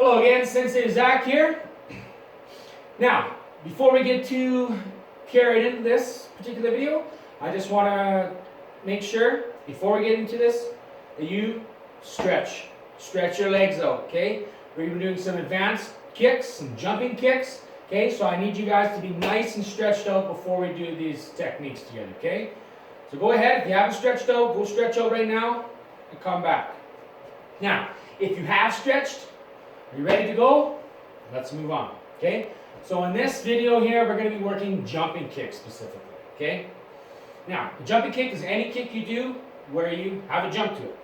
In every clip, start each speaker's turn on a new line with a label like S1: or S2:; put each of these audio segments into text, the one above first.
S1: Hello again, Sensei Zach here. Now, before we get too carried into this particular video, I just want to make sure, before we get into this, that you stretch your legs out, okay? We're even doing some advanced kicks, some jumping kicks, okay? So I need you guys to be nice and stretched out before we do these techniques together, okay? So go ahead, if you haven't stretched out, go stretch out right now and come back. Now, if you have stretched, are you ready to go? Let's move on, okay? So in this video here, we're going to be working jumping kicks specifically, okay? Now, a jumping kick is any kick you do where you have a jump to it.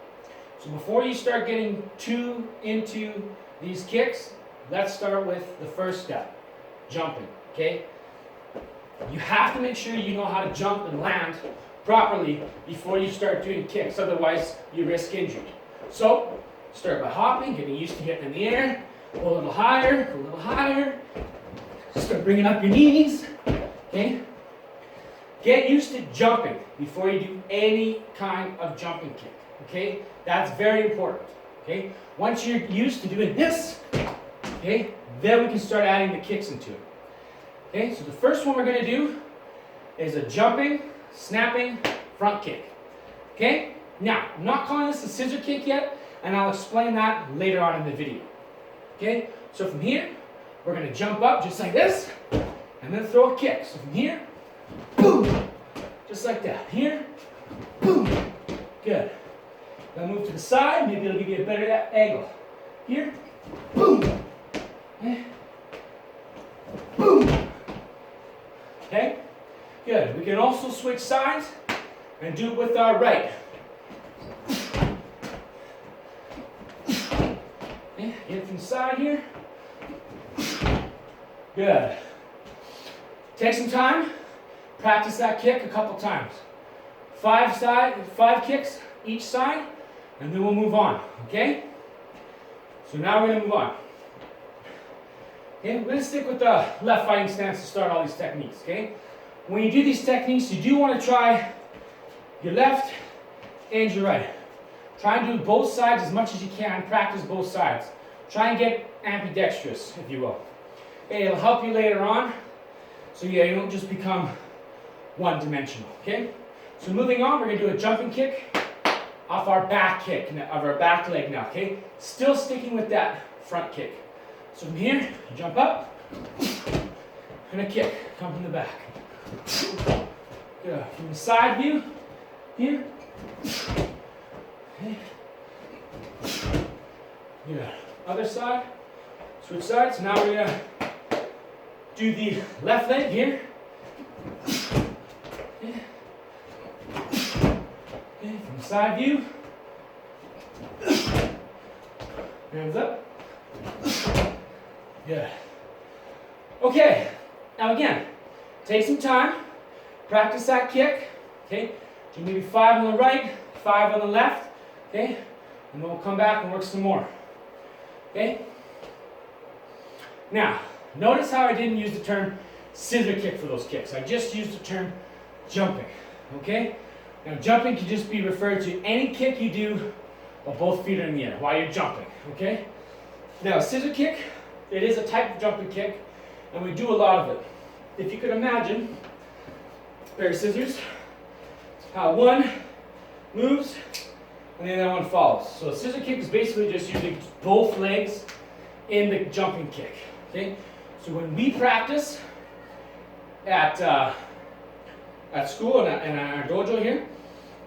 S1: So before you start getting too into these kicks, let's start with the first step, jumping, okay? You have to make sure you know how to jump and land properly before you start doing kicks, otherwise you risk injury. So, start by hopping, getting used to getting in the air, go a little higher, start bringing up your knees, okay? Get used to jumping before you do any kind of jumping kick, okay? That's very important, okay? Once you're used to doing this, okay, then we can start adding the kicks into it. Okay, so the first one we're going to do is a jumping, snapping front kick, okay? Now, I'm not calling this a scissor kick yet, and I'll explain that later on in the video. Okay, so from here, we're going to jump up just like this, and then throw a kick. So from here, boom, just like that. Here, boom, good. Now move to the side, maybe it'll give you a better angle. Here, boom, okay, boom. Okay, good. We can also switch sides and do it with our right. Get from the side here. Good. Take some time. Practice that kick a couple times. 5 kicks each side, and then we'll move on. Okay? So now we're going to move on. Okay, we're going to stick with the left fighting stance to start all these techniques. Okay? When you do these techniques, you do want to try your left and your right. Try and do both sides as much as you can. Practice both sides. Try and get ambidextrous, if you will. Okay, it'll help you later on, so yeah, you don't just become one-dimensional, okay? So moving on, we're going to do a jumping kick off our back kick, of our back leg now, okay? Still sticking with that front kick. So from here, jump up, and a kick, come from the back. Good. From the side view, here. Okay. Good. Other side, switch sides. Now we're going to do the left leg here. Okay. Okay. From the side view. Hands up. Good. Okay. Now again, take some time. Practice that kick. Okay. Do maybe 5 on the right, 5 on the left. Okay. And then we'll come back and work some more. Okay? Now, notice how I didn't use the term scissor kick for those kicks. I just used the term jumping. Okay? Now, jumping can just be referred to any kick you do while both feet are in the air, while you're jumping. Okay? Now, a scissor kick, it is a type of jumping kick, and we do a lot of it. If you could imagine, a pair of scissors, how one moves, and then that one follows. So a scissor kick is basically just using both legs in the jumping kick. Okay? So when we practice at school and our dojo here,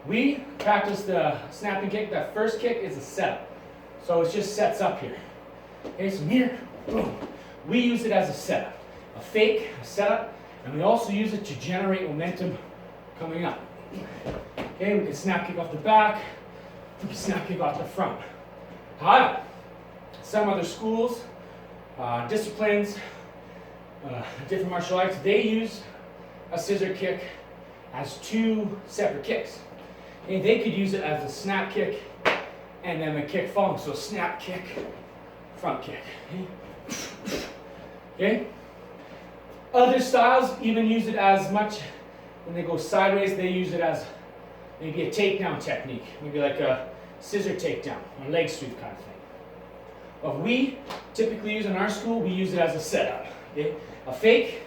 S1: we practice the snapping kick. That first kick is a setup. So it just sets up here. Okay, so here, boom. We use it as a setup. A fake, a setup, and we also use it to generate momentum coming up. Okay, we can snap kick off the back. We can snap kick off the front. However, some other schools, disciplines, different martial arts, they use a scissor kick as 2 separate kicks. Okay, they could use it as a snap kick and then a kick following. So snap kick, front kick. Okay? Other styles even use it as much, when they go sideways, they use it as maybe a takedown technique, maybe like a scissor takedown or leg sweep kind of thing. What we typically use in our school, we use it as a setup. Okay? A fake,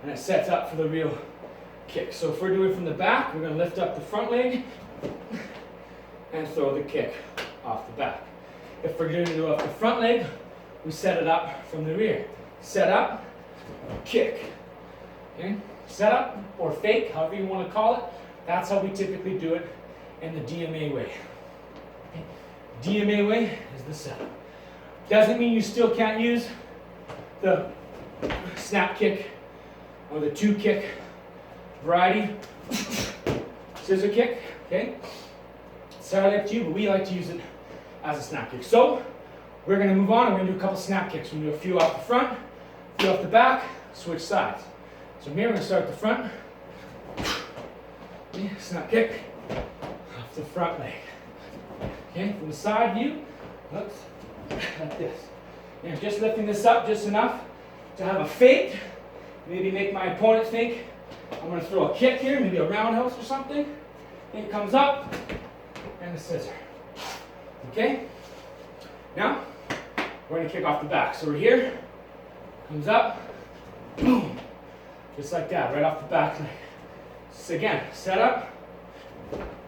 S1: and it sets up for the real kick. So if we're doing it from the back, we're going to lift up the front leg and throw the kick off the back. If we're going to do off the front leg, we set it up from the rear. Set up, kick. Okay? Set up or fake, however you want to call it. That's how we typically do it in the DMA way. Okay? DMA way is the setup. Doesn't mean you still can't use the snap kick or the two kick variety. Scissor kick, okay? It's entirely up to you, but we like to use it as a snap kick. So we're going to move on and we're going to do a couple snap kicks. We're going to do a few off the front, a few off the back, switch sides. So here we're going to start at the front. Okay, snap kick off the front leg. Okay, from the side view, looks like this. And just lifting this up just enough to have a fake. Maybe make my opponent think I'm going to throw a kick here, maybe a roundhouse or something. It comes up and the scissor. Okay? Now, we're going to kick off the back. So we're here, comes up, boom. Just like that, right off the back leg. So again, set up,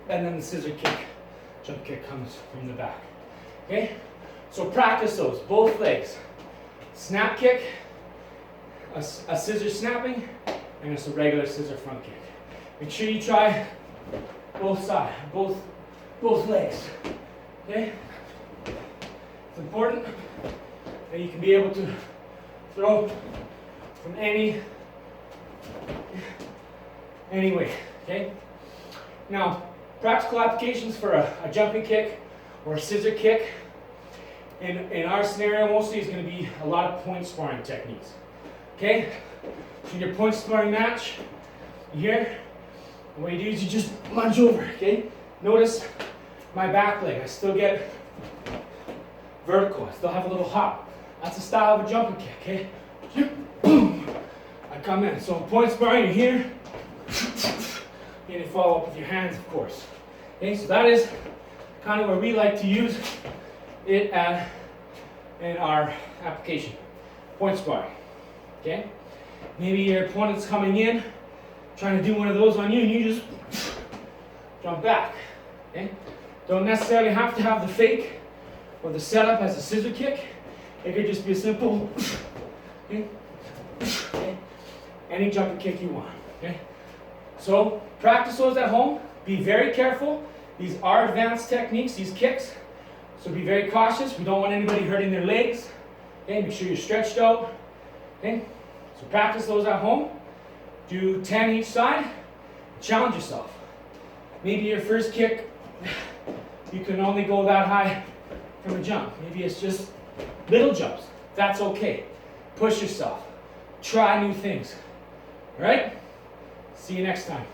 S1: and then the scissor kick, jump kick comes from the back. Okay? So practice those, both legs. Snap kick, a scissor snapping, and just a regular scissor front kick. Make sure you try both sides, both legs. Okay? It's important that you can be able to throw from any way. Okay? Now, practical applications for a jumping kick or a scissor kick. In our scenario, mostly is going to be a lot of point sparring techniques. Okay? So in your point sparring match, here, what you do is you just lunge over. Okay? Notice my back leg. I still get vertical. I still have a little hop. That's the style of a jumping kick. Okay? Boom! I come in. So in point sparring, you're here. And you follow up with your hands, of course. Okay? So that is kind of where we like to use it in our application. Point sparring. Okay? Maybe your opponent's coming in, trying to do one of those on you, and you just jump back. Okay? Don't necessarily have to have the fake or the setup as a scissor kick. It could just be a simple okay? Okay? Any jumping kick you want. Okay? So practice those at home. Be very careful. These are advanced techniques, these kicks. So be very cautious. We don't want anybody hurting their legs. Okay, make sure you're stretched out. Okay, so practice those at home. Do 10 each side. Challenge yourself. Maybe your first kick, you can only go that high from a jump. Maybe it's just little jumps. That's okay. Push yourself. Try new things. All right? See you next time.